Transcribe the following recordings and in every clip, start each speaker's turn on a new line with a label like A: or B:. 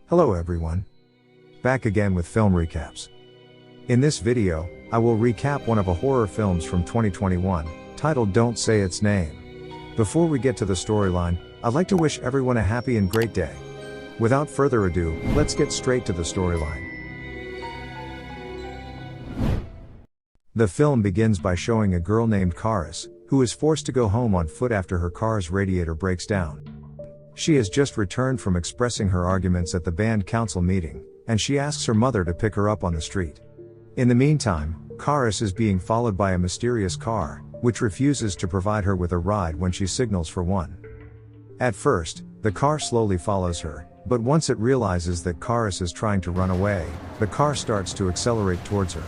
A: Hello everyone. Back again with film recaps. In this video, I will recap one of the horror films from 2021, titled Don't Say Its Name. Before we get to the storyline, I'd like to wish everyone a happy and great day. Without further ado, let's get straight to the storyline. The film begins by showing a girl named Karis, who is forced to go home on foot after her car's radiator breaks down. She has just returned from expressing her arguments at the band council meeting, and she asks her mother to pick her up on the street. In the meantime, Karis is being followed by a mysterious car, which refuses to provide her with a ride when she signals for one. At first, the car slowly follows her, but once it realizes that Karis is trying to run away, the car starts to accelerate towards her.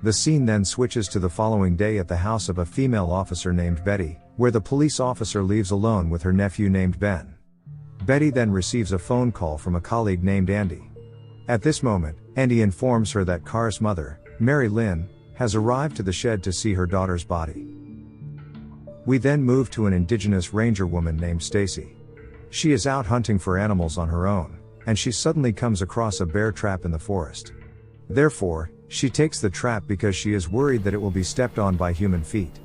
A: The scene then switches to the following day at the house of a female officer named Betty, where the police officer leaves alone with her nephew named Ben. Betty then receives a phone call from a colleague named Andy. At this moment, Andy informs her that Karis' mother, Mary Lynn, has arrived to the shed to see her daughter's body. We then move to an indigenous ranger woman named Stacy. She is out hunting for animals on her own, and she suddenly comes across a bear trap in the forest. Therefore, she takes the trap because she is worried that it will be stepped on by human feet.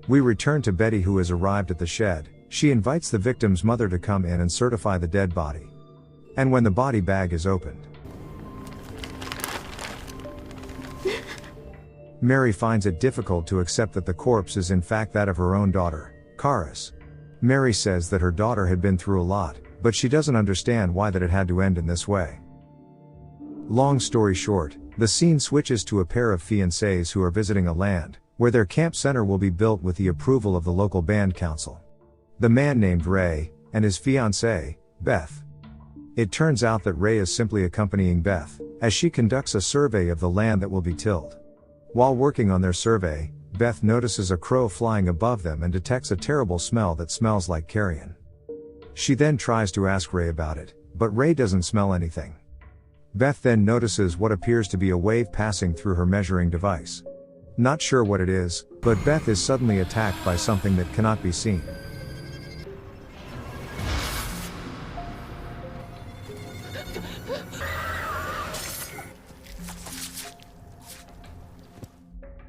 A: We return to Betty, who has arrived at the shed. She invites the victim's mother to come in and certify the dead body. And when the body bag is opened, Mary finds it difficult to accept that the corpse is in fact that of her own daughter, Karis. Mary says that her daughter had been through a lot, but she doesn't understand why that it had to end in this way. Long story short, the scene switches to a pair of fiancés who are visiting a land, where their camp center will be built with the approval of the local band council. The man named Ray, and his fiancée, Beth. It turns out that Ray is simply accompanying Beth, as she conducts a survey of the land that will be tilled. While working on their survey, Beth notices a crow flying above them and detects a terrible smell that smells like carrion. She then tries to ask Ray about it, but Ray doesn't smell anything. Beth then notices what appears to be a wave passing through her measuring device. Not sure what it is, but Beth is suddenly attacked by something that cannot be seen.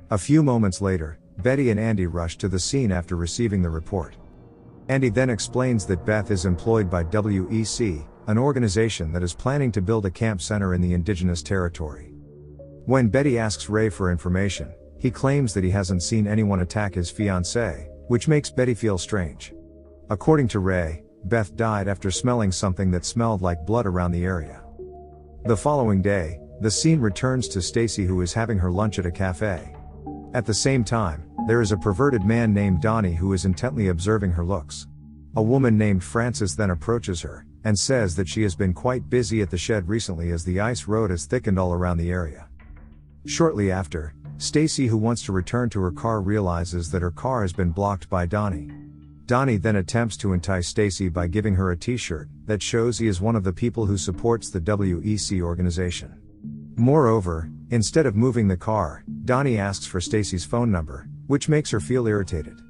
A: A few moments later, Betty and Andy rush to the scene after receiving the report. Andy then explains that Beth is employed by WEC, an organization that is planning to build a camp center in the indigenous territory. When Betty asks Ray for information, he claims that he hasn't seen anyone attack his fiancée, which makes Betty feel strange. According to Ray, Beth died after smelling something that smelled like blood around the area. The following day, the scene returns to Stacy, who is having her lunch at a cafe. At the same time, there is a perverted man named Donnie who is intently observing her looks. A woman named Frances then approaches her, and says that she has been quite busy at the shed recently as the ice road has thickened all around the area. Shortly after, Stacy, who wants to return to her car, realizes that her car has been blocked by Donnie. Donnie then attempts to entice Stacy by giving her a t-shirt that shows he is one of the people who supports the WEC organization. Moreover, instead of moving the car, Donnie asks for Stacy's phone number, which makes her feel irritated.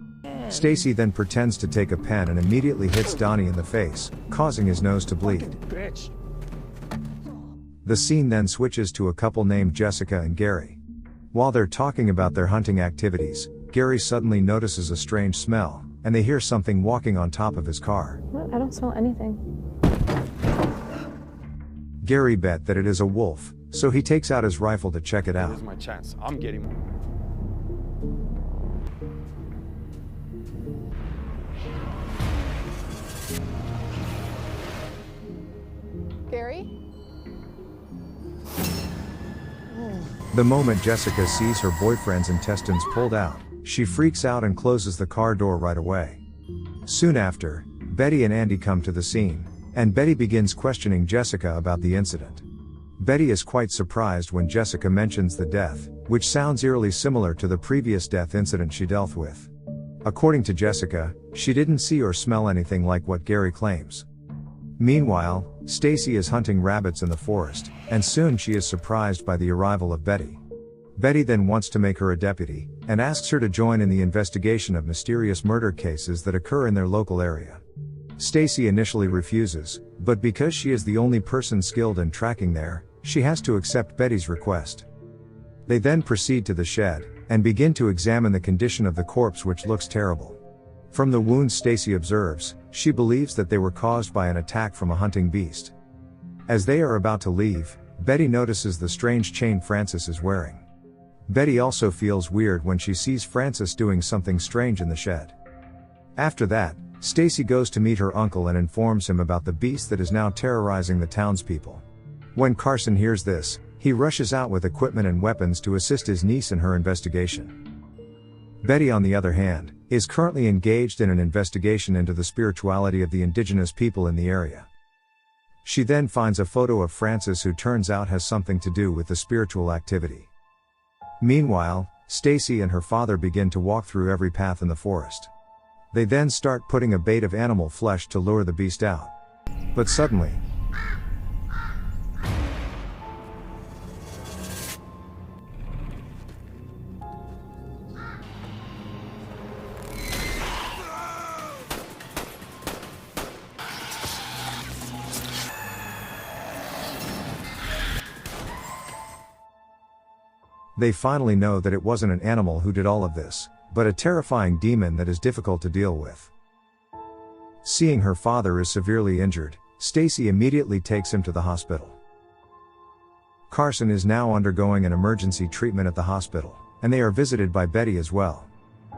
A: Stacy then pretends to take a pen and immediately hits Donnie in the face, causing his nose to bleed. The scene then switches to a couple named Jessica and Gary. While they're talking about their hunting activities, Gary suddenly notices a strange smell, and they hear something walking on top of his car.
B: What? I don't smell anything.
A: Gary bet that it is a wolf, so he takes out his rifle to check it out.
C: This is my chance. I'm getting one.
B: Gary?
A: The moment Jessica sees her boyfriend's intestines pulled out, she freaks out and closes the car door right away. Soon after, Betty and Andy come to the scene, and Betty begins questioning Jessica about the incident. Betty is quite surprised when Jessica mentions the death, which sounds eerily similar to the previous death incident she dealt with. According to Jessica, she didn't see or smell anything like what Gary claims. Meanwhile, Stacy is hunting rabbits in the forest, and soon she is surprised by the arrival of Betty. Betty then wants to make her a deputy, and asks her to join in the investigation of mysterious murder cases that occur in their local area. Stacy initially refuses, but because she is the only person skilled in tracking there, she has to accept Betty's request. They then proceed to the shed, and begin to examine the condition of the corpse, which looks terrible. From the wounds Stacy observes, she believes that they were caused by an attack from a hunting beast. As they are about to leave, Betty notices the strange chain Francis is wearing. Betty also feels weird when she sees Francis doing something strange in the shed. After that, Stacy goes to meet her uncle and informs him about the beast that is now terrorizing the townspeople. When Carson hears this, he rushes out with equipment and weapons to assist his niece in her investigation. Betty, on the other hand, is currently engaged in an investigation into the spirituality of the indigenous people in the area. She then finds a photo of Francis who turns out has something to do with the spiritual activity. Meanwhile, Stacy and her father begin to walk through every path in the forest. They then start putting a bait of animal flesh to lure the beast out. But suddenly, they finally know that it wasn't an animal who did all of this, but a terrifying demon that is difficult to deal with. Seeing her father is severely injured, Stacy immediately takes him to the hospital. Carson is now undergoing an emergency treatment at the hospital, and they are visited by Betty as well.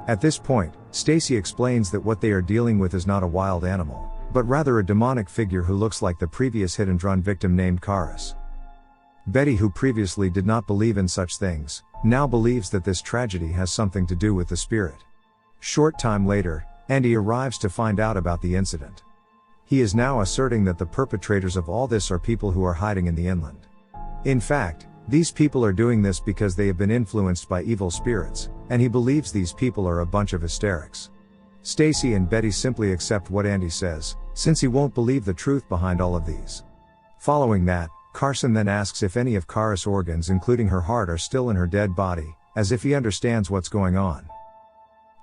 A: At this point, Stacy explains that what they are dealing with is not a wild animal, but rather a demonic figure who looks like the previous hit-and-run victim named Karis. Betty, who previously did not believe in such things, now believes that this tragedy has something to do with the spirit. Short time later, Andy arrives to find out about the incident. He is now asserting that the perpetrators of all this are people who are hiding in the inland. In fact, these people are doing this because they have been influenced by evil spirits, and he believes these people are a bunch of hysterics. Stacy and Betty simply accept what Andy says, since he won't believe the truth behind all of these. Following that, Carson then asks if any of Karis' organs, including her heart, are still in her dead body, as if he understands what's going on.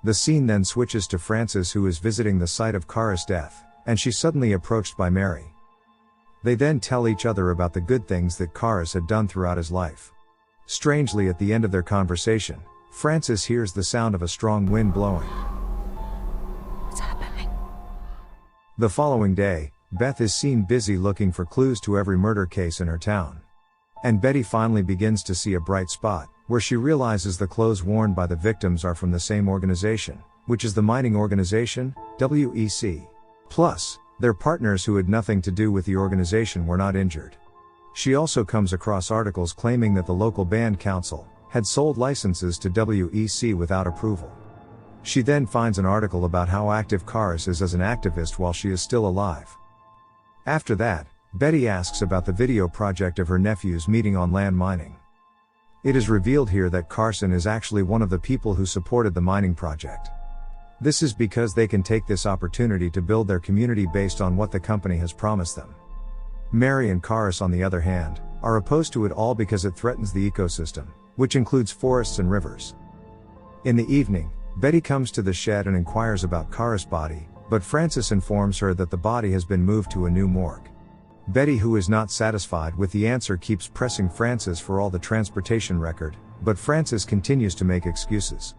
A: The scene then switches to Frances, who is visiting the site of Karis' death, and she's suddenly approached by Mary. They then tell each other about the good things that Karis had done throughout his life. Strangely, at the end of their conversation, Frances hears the sound of a strong wind blowing.
B: What's happening?
A: The following day, Beth is seen busy looking for clues to every murder case in her town. And Betty finally begins to see a bright spot, where she realizes the clothes worn by the victims are from the same organization, which is the mining organization, WEC. Plus, their partners who had nothing to do with the organization were not injured. She also comes across articles claiming that the local band council had sold licenses to WEC without approval. She then finds an article about how active Karis is as an activist while she is still alive. After that, Betty asks about the video project of her nephews meeting on land mining. It is revealed here that Carson is actually one of the people who supported the mining project. This is because they can take this opportunity to build their community based on what the company has promised them. Mary and Karis, on the other hand, are opposed to it all because it threatens the ecosystem, which includes forests and rivers. In the evening, Betty comes to the shed and inquires about Karis' body, but Frances informs her that the body has been moved to a new morgue. Betty, who is not satisfied with the answer, keeps pressing Frances for all the transportation record, but Frances continues to make excuses.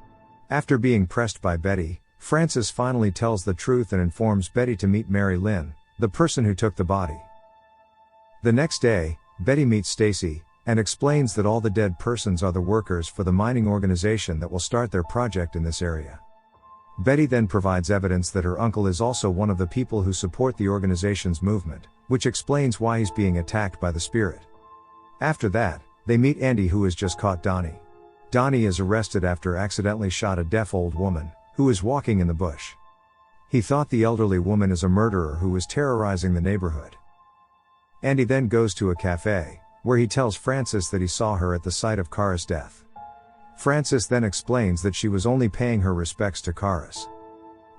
A: After being pressed by Betty, Frances finally tells the truth and informs Betty to meet Mary Lynn, the person who took the body. The next day, Betty meets Stacy, and explains that all the dead persons are the workers for the mining organization that will start their project in this area. Betty then provides evidence that her uncle is also one of the people who support the organization's movement, which explains why he's being attacked by the spirit. After that, they meet Andy, who has just caught Donnie. Donnie is arrested after accidentally shot a deaf old woman, who is walking in the bush. He thought the elderly woman is a murderer who was terrorizing the neighborhood. Andy then goes to a cafe, where he tells Frances that he saw her at the site of Karis' death. Frances then explains that she was only paying her respects to Karis.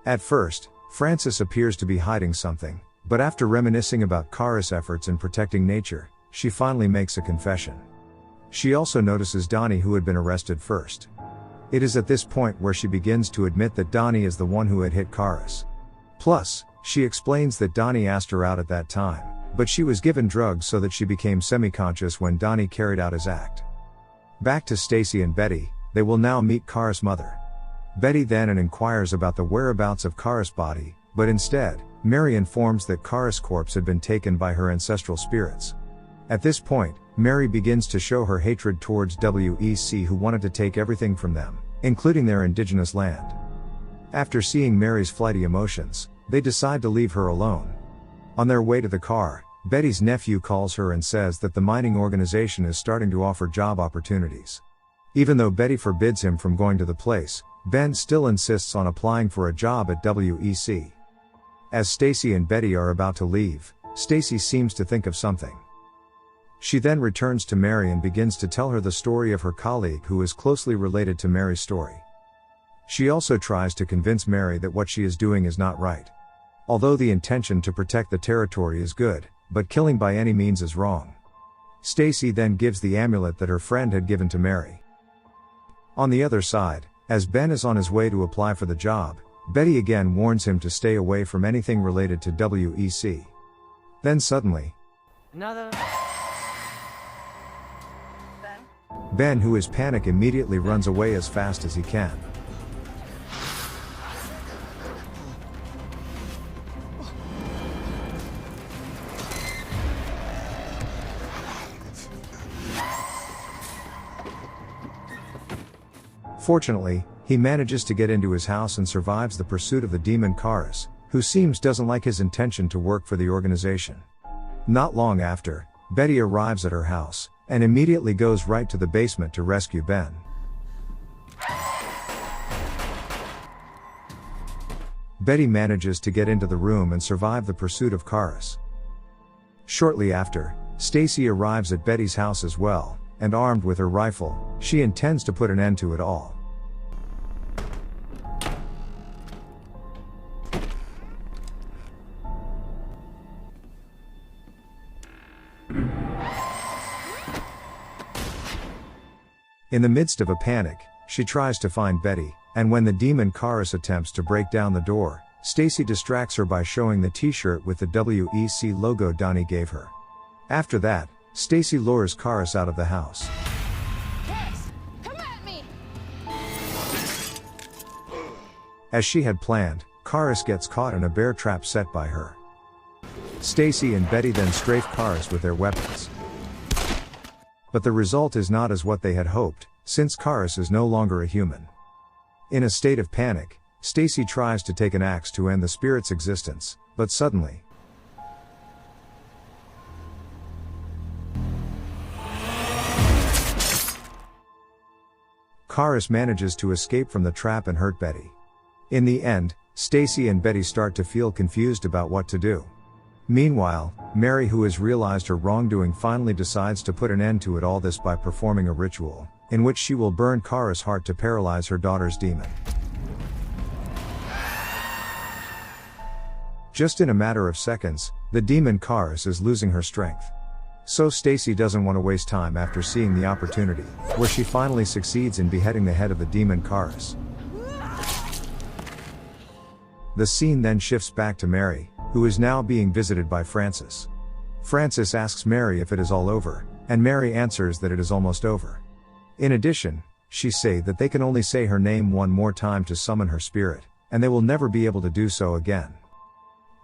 A: At first, Frances appears to be hiding something, but after reminiscing about Karis' efforts in protecting nature, she finally makes a confession. She also notices Donnie, who had been arrested first. It is at this point where she begins to admit that Donnie is the one who had hit Karis. Plus, she explains that Donnie asked her out at that time, but she was given drugs so that she became semi-conscious when Donnie carried out his act. Back to Stacy and Betty, they will now meet Karis' mother. Betty then inquires about the whereabouts of Karis' body, but instead, Mary informs that Karis' corpse had been taken by her ancestral spirits. At this point, Mary begins to show her hatred towards WEC, who wanted to take everything from them, including their indigenous land. After seeing Mary's flighty emotions, they decide to leave her alone. On their way to the car, Betty's nephew calls her and says that the mining organization is starting to offer job opportunities. Even though Betty forbids him from going to the place, Ben still insists on applying for a job at WEC. As Stacy and Betty are about to leave, Stacy seems to think of something. She then returns to Mary and begins to tell her the story of her colleague, who is closely related to Mary's story. She also tries to convince Mary that what she is doing is not right. Although the intention to protect the territory is good, but killing by any means is wrong. Stacy then gives the amulet that her friend had given to Mary. On the other side, as Ben is on his way to apply for the job, Betty again warns him to stay away from anything related to WEC. Then suddenly, Ben, who is panicked, immediately runs away as fast as he can. Fortunately, he manages to get into his house and survives the pursuit of the demon Karis, who doesn't like his intention to work for the organization. Not long after, Betty arrives at her house, and immediately goes right to the basement to rescue Ben. Betty manages to get into the room and survive the pursuit of Karis. Shortly after, Stacy arrives at Betty's house as well, and armed with her rifle, she intends to put an end to it all. In the midst of a panic, she tries to find Betty, and when the demon Karis attempts to break down the door, Stacy distracts her by showing the t-shirt with the WEC logo Donnie gave her. After that, Stacy lures Karis out of the house.
B: Karis, come at me!
A: As she had planned, Karis gets caught in a bear trap set by her. Stacy and Betty then strafe Karis with their weapons. But the result is not as what they had hoped, since Karis is no longer a human. In a state of panic, Stacy tries to take an axe to end the spirit's existence, but suddenly, Karis manages to escape from the trap and hurt Betty. In the end, Stacy and Betty start to feel confused about what to do. Meanwhile, Mary, who has realized her wrongdoing, finally decides to put an end to all this by performing a ritual, in which she will burn Karis' heart to paralyze her daughter's demon. Just in a matter of seconds, the demon Karis is losing her strength. So Stacy doesn't want to waste time after seeing the opportunity, where she finally succeeds in beheading the head of the demon Karis. The scene then shifts back to Mary, who is now being visited by Francis. Francis asks Mary if it is all over, and Mary answers that it is almost over. In addition, she says that they can only say her name one more time to summon her spirit, and they will never be able to do so again.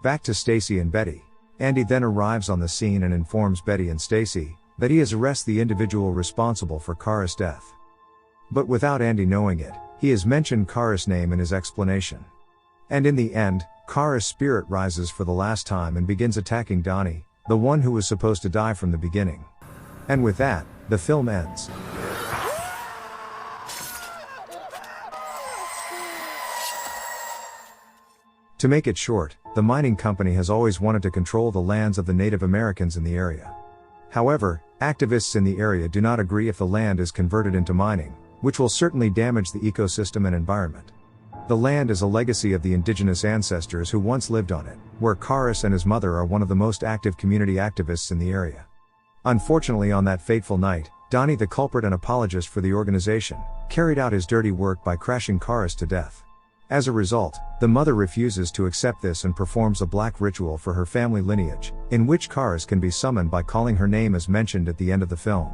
A: Back to Stacy and Betty. Andy then arrives on the scene and informs Betty and Stacy that he has arrested the individual responsible for Karis' death. But without Andy knowing it, he has mentioned Karis' name in his explanation. And in the end, Karis' spirit rises for the last time and begins attacking Donnie, the one who was supposed to die from the beginning. And with that, the film ends. To make it short, the mining company has always wanted to control the lands of the Native Americans in the area. However, activists in the area do not agree if the land is converted into mining, which will certainly damage the ecosystem and environment. The land is a legacy of the indigenous ancestors who once lived on it, where Karis and his mother are one of the most active community activists in the area. Unfortunately, on that fateful night, Donnie, the culprit and apologist for the organization, carried out his dirty work by crashing Karis to death. As a result, the mother refuses to accept this and performs a black ritual for her family lineage, in which Karis can be summoned by calling her name as mentioned at the end of the film.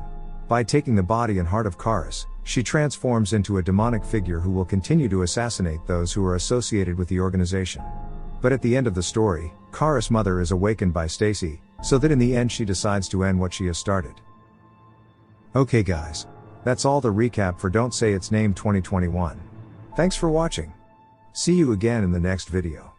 A: By taking the body and heart of Karis, she transforms into a demonic figure who will continue to assassinate those who are associated with the organization. But at the end of the story, Karis' mother is awakened by Stacy, so that in the end she decides to end what she has started. Okay guys. That's all the recap for Don't Say Its Name 2021. Thanks for watching. See you again in the next video.